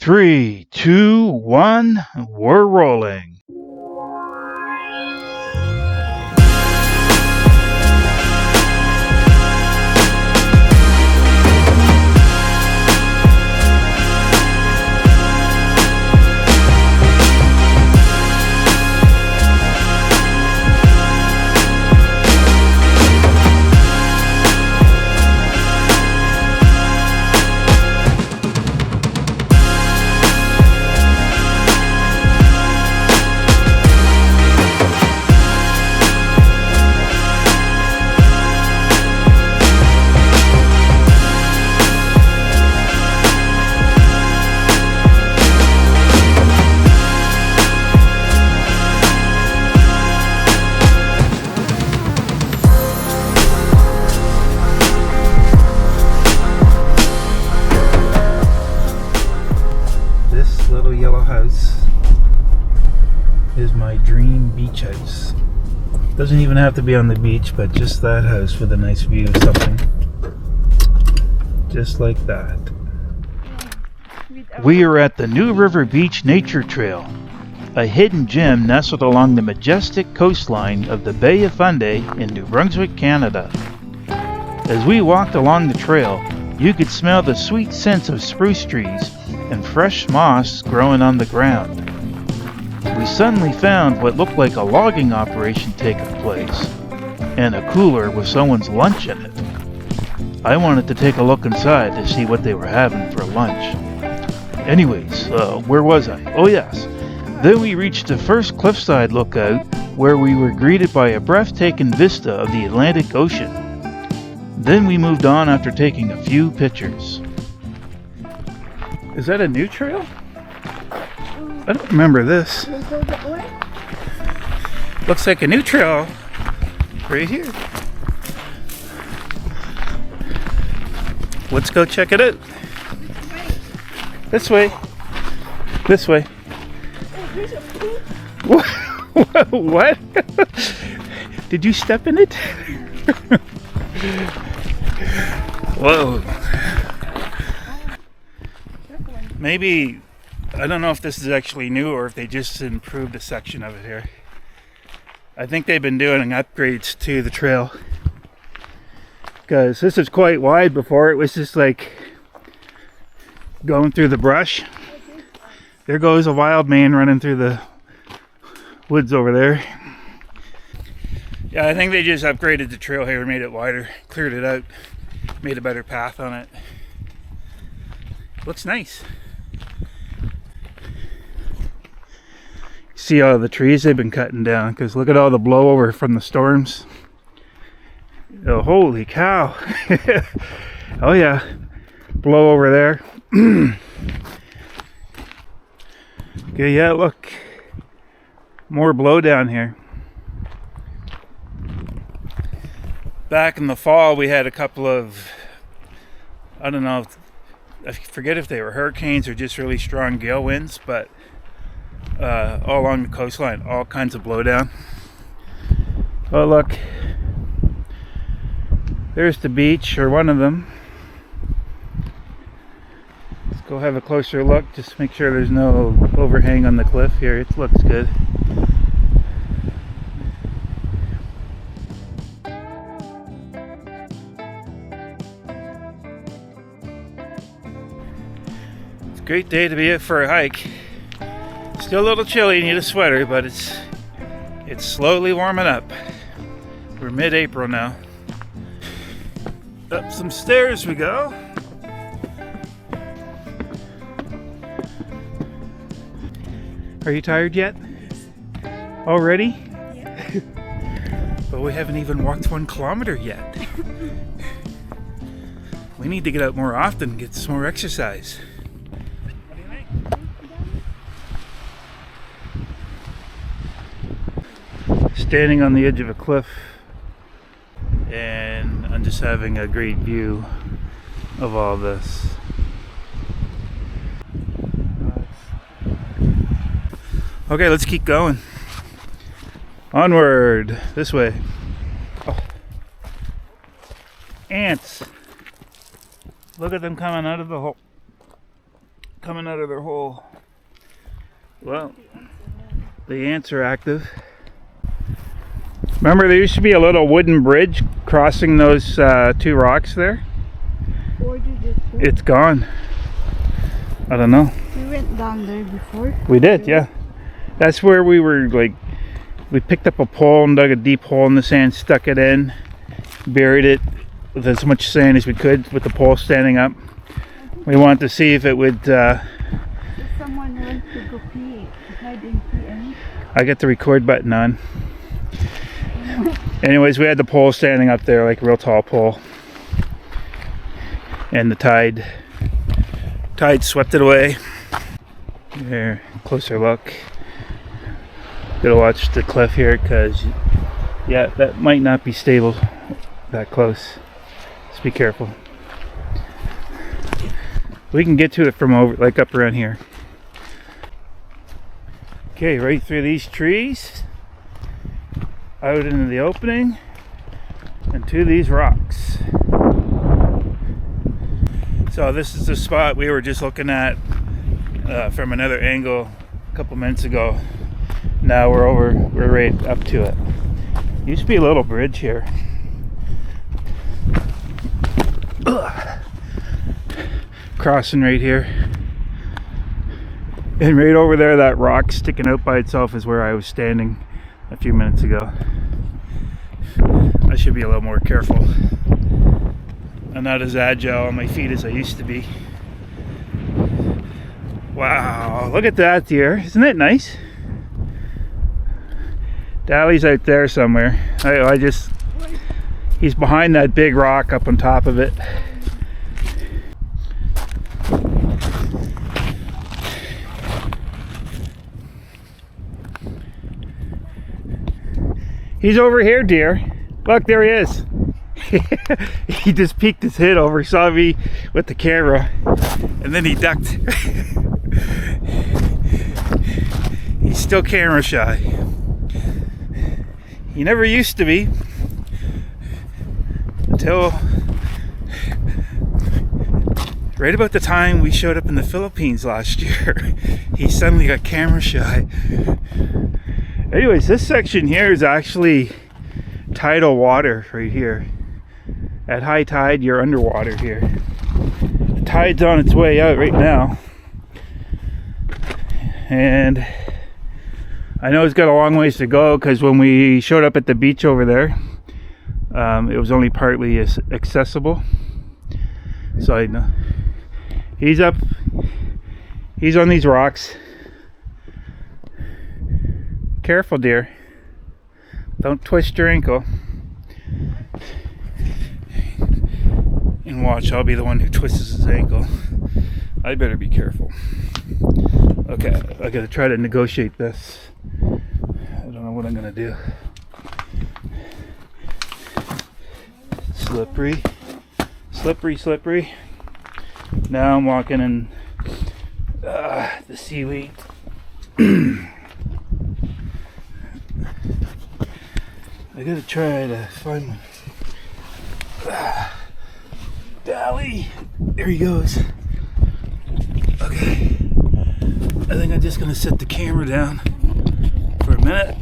3, 2, 1, we're rolling. Is my dream beach house. Doesn't even have to be on the beach, but just that house with a nice view of something. Just like that. We are at the New River Beach Nature Trail, a hidden gem nestled along the majestic coastline of the Bay of Fundy in New Brunswick, Canada. As we walked along the trail, you could smell the sweet scents of spruce trees and fresh moss growing on the ground. We suddenly found what looked like a logging operation taking place, and a cooler with someone's lunch in it. I wanted to take a look inside to see what they were having for lunch. Anyways, where was I? Oh yes. Then we reached the first cliffside lookout, where we were greeted by a breathtaking vista of the Atlantic Ocean. Then we moved on after taking a few pictures. Is that a new trail? I don't remember this. Looks like a new trail right here. Let's go check it out. This way. This way. What? Did you step in it? Whoa. Maybe, I don't know if this is actually new or if they just improved a section of it here. I think they've been doing upgrades to the trail, because this is quite wide. Before it was just like going through the brush. There goes a wild man running through the woods over there. Yeah, I think they just upgraded the trail here, made it wider, cleared it out, made a better path on it. Looks nice. See all the trees they've been cutting down, because look at all the blowover from the storms. Oh, holy cow. Oh yeah, blow over there. Okay, yeah, look, more blow down here. Back in the fall we had a couple of, I don't know, I forget if they were hurricanes or just really strong gale winds, but all along the coastline, all kinds of blowdown. Oh look, there's the beach, or one of them. Let's go have a closer look, just make sure there's no overhang on the cliff here. It looks good. It's a great day to be out for a hike. Still a little chilly, need a sweater, but it's slowly warming up. We're mid-April now. Up some stairs we go. Are you tired yet? Already? Yeah. But we haven't even walked 1 kilometer yet. We need to get out more often and get some more exercise. Standing on the edge of a cliff, and I'm just having a great view of all this. Okay, let's keep going. Onward, this way. Oh. Ants. Look at them coming out of the hole. coming out of their hole. Well, the ants are active. Remember, there used to be a little wooden bridge crossing those two rocks there? Where did it go? It's gone. I don't know. We went down there before. We did, yeah. That's where we were, like, we picked up a pole and dug a deep hole in the sand, stuck it in, buried it with as much sand as we could with the pole standing up. We wanted to see if it would... If someone wants to go pee, I didn't see any. I got the record button on. Anyways, we had the pole standing up there, like a real tall pole. And the tide swept it away. There, closer look. Gotta watch the cliff here, because yeah, that might not be stable that close. Just be careful. We can get to it from over, like up around here. Okay, right through these trees, out into the opening, and to these rocks. So this is the spot we were just looking at from another angle a couple minutes ago. Now we're right up to it. Used to be a little bridge here. Ugh. Crossing right here. And right over there, that rock sticking out by itself is where I was standing a few minutes ago. I should be a little more careful. I'm not as agile on my feet as I used to be. Wow, look at that deer. Isn't that nice? Dally's out there somewhere. He's behind that big rock up on top of it. He's over here, dear. Look, there he is. He just peeked his head over, saw me with the camera, and then he ducked. He's still camera shy. He never used to be, until right about the time we showed up in the Philippines last year. He suddenly got camera shy. Anyways, this section here is actually tidal water right here. At high tide, you're underwater here. The tide's on its way out right now. And I know it's got a long ways to go, because when we showed up at the beach over there, it was only partly accessible. So I know he's up, he's on these rocks. Careful, dear. Don't twist your ankle. And watch, I'll be the one who twists his ankle. I better be careful. Okay, I gotta try to negotiate this. I don't know what I'm gonna do. Slippery. Slippery, slippery. Now I'm walking in the seaweed. I gotta try to find one. Dally! There he goes. Okay. I think I'm just gonna set the camera down for a minute.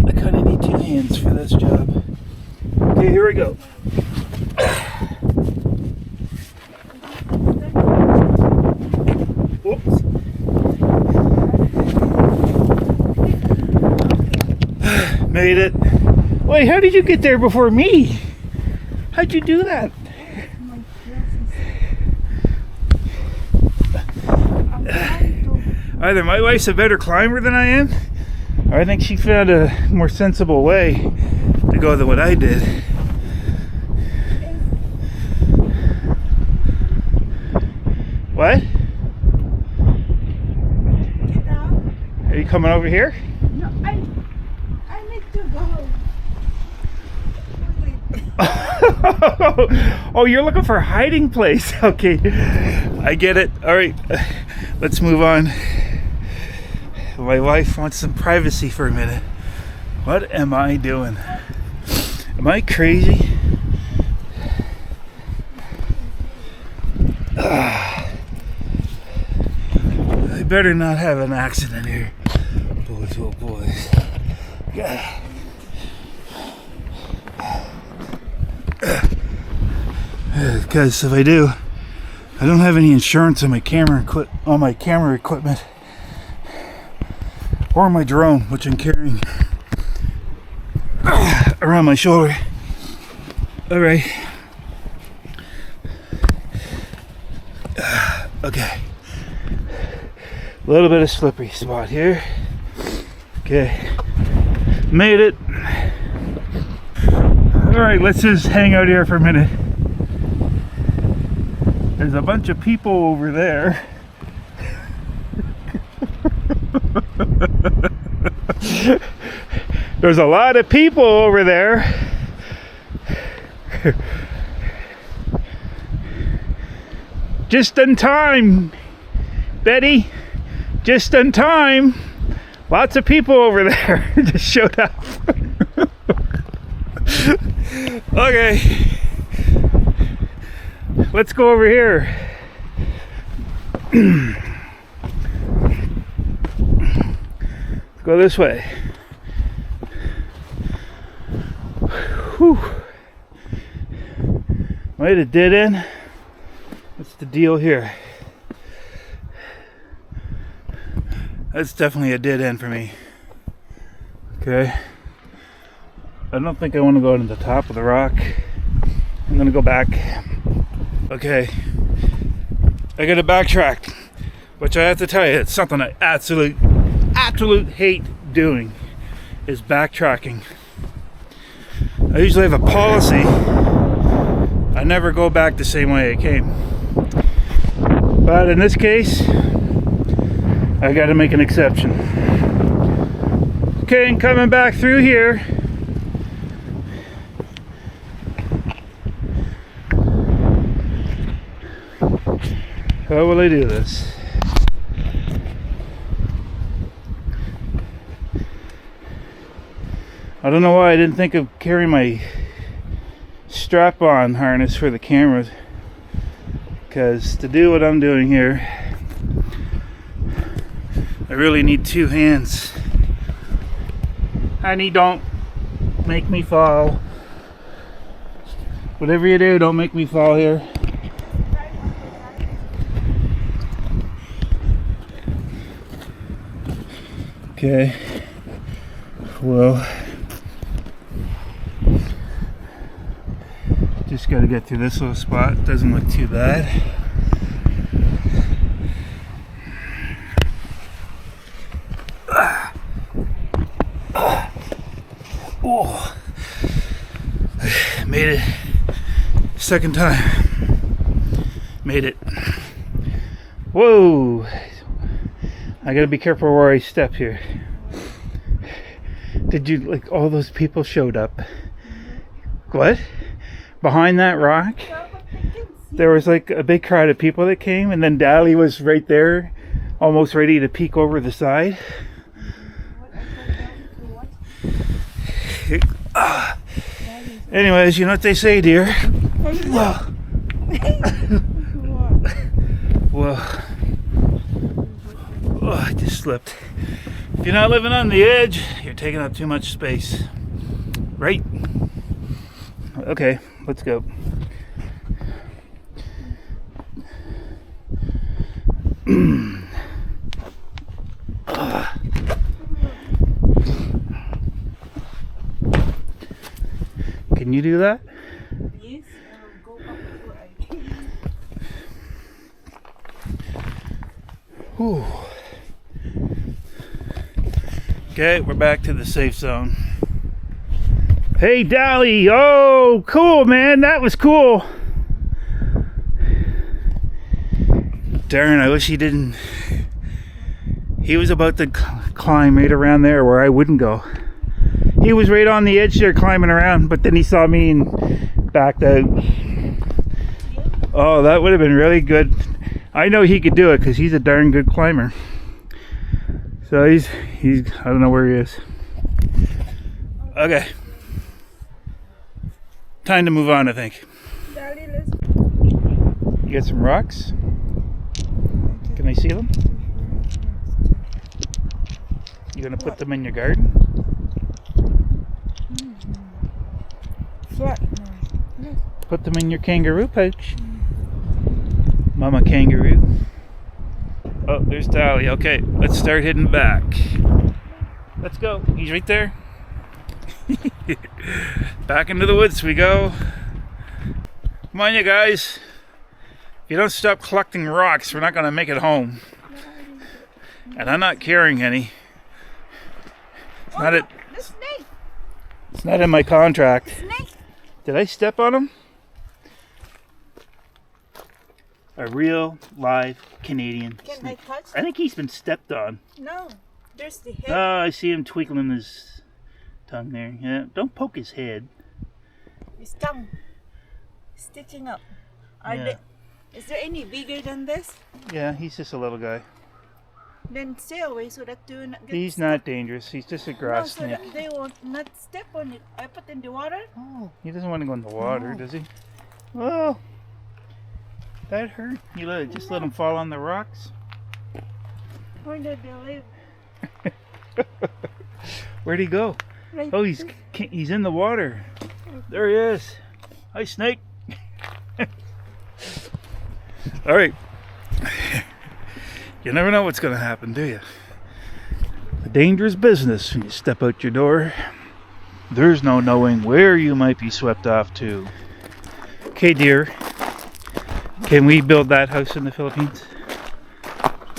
I kinda need two hands for this job. Okay, here we go. Whoops. Made it. Wait, how did you get there before me? How'd you do that? Either my wife's a better climber than I am, or I think she found a more sensible way to go than what I did. What? Are you coming over here? No, I need to go. Oh, you're looking for a hiding place. Okay, I get it. All right, let's move on. My wife wants some privacy for a minute. What am I doing? Am I crazy? better not have an accident here. Boys, oh boys. Yeah. Because if I do, I don't have any insurance on my camera equipment or my drone, which I'm carrying around my shoulder. All right. Okay. A little bit of slippery spot here. Okay. Made it. All right, let's just hang out here for a minute. There's a bunch of people over there. There's a lot of people over there. Just in time, Betty. Just in time. Lots of people over there just showed up. Okay. Let's go over here. Go this way. Whew. Right, a dead end. What's the deal here? That's definitely a dead end for me. Okay. I don't think I want to go to the top of the rock. I'm gonna go back. Okay. I gotta backtrack, which I have to tell you, it's something I absolute hate doing, is backtracking. I usually have a policy. I never go back the same way I came. But in this case, I gotta make an exception. Okay, and coming back through here. How will I do this? I don't know why I didn't think of carrying my strap-on harness for the camera, because to do what I'm doing here, I really need two hands. Honey, don't make me fall. Whatever you do, don't make me fall here. Okay, well, just got to get through this little spot. Doesn't look too bad. Oh, made it. Second time. Made it. Whoa. I gotta be careful where I step here. Did you, like, all those people showed up? What? Behind that rock? There was like a big crowd of people that came, and then Dally was right there, almost ready to peek over the side. Anyways, you know what they say, dear? Whoa. Oh, I just slipped. If you're not living on the edge, you're taking up too much space. Right? Okay, let's go. Can you do that? Yes, go up before I can. Whew. Okay, we're back to the safe zone. Hey, Dally! Oh, cool, man! That was cool! Darn, I wish he didn't. He was about to climb right around there where I wouldn't go. He was right on the edge there climbing around, but then he saw me and backed out. Oh, that would have been really good. I know he could do it because he's a darn good climber. So he's I don't know where he is. Okay. Time to move on, I think. You got some rocks? Can I see them? gonna put them in your garden? Flat now. Put them in your kangaroo pouch. Mama kangaroo. Oh, there's Tally. Okay, let's start heading back. Let's go. He's right there. Back into the woods we go. Come on, you guys. If you don't stop collecting rocks, we're not going to make it home. And I'm not carrying any. The snake. It's not in my contract. Snake. Did I step on him? A real live Canadian Can snake. I touch I think he's been stepped on. No. There's the head. Oh, I see him twinkling his tongue there. Yeah, don't poke his head. His tongue. Stitching up. Yeah. Is there any bigger than this? Yeah, he's just a little guy. Then stay away so that you not get He's not dangerous. He's just a grass so snake. that they will not step on it. I put in the water. Oh, he doesn't want to go in the water, No. does he? Oh, that hurt. You let him fall on the rocks. Where did they live? Where'd he go? Right. Oh, he's in the water. There he is. Hi, snake. All right. You never know what's going to happen, do you? A dangerous business when you step out your door. There's no knowing where you might be swept off to. Okay, dear. Can we build that house in the Philippines?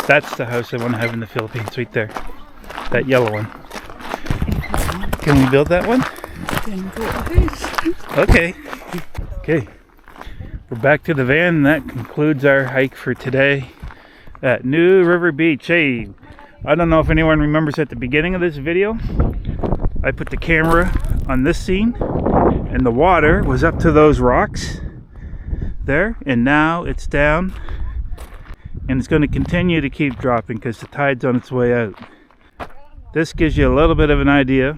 That's the house I want to have in the Philippines, right there. That yellow one. Can we build that one? Okay. Okay. We're back to the van, and that concludes our hike for today at New River Beach. Hey, I don't know if anyone remembers at the beginning of this video, I put the camera on this scene, and the water was up to those rocks there, and now it's down, and it's going to continue to keep dropping because the tide's on its way out. This gives you a little bit of an idea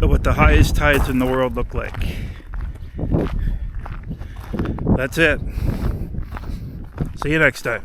of what the highest tides in the world look like. That's it. See you next time.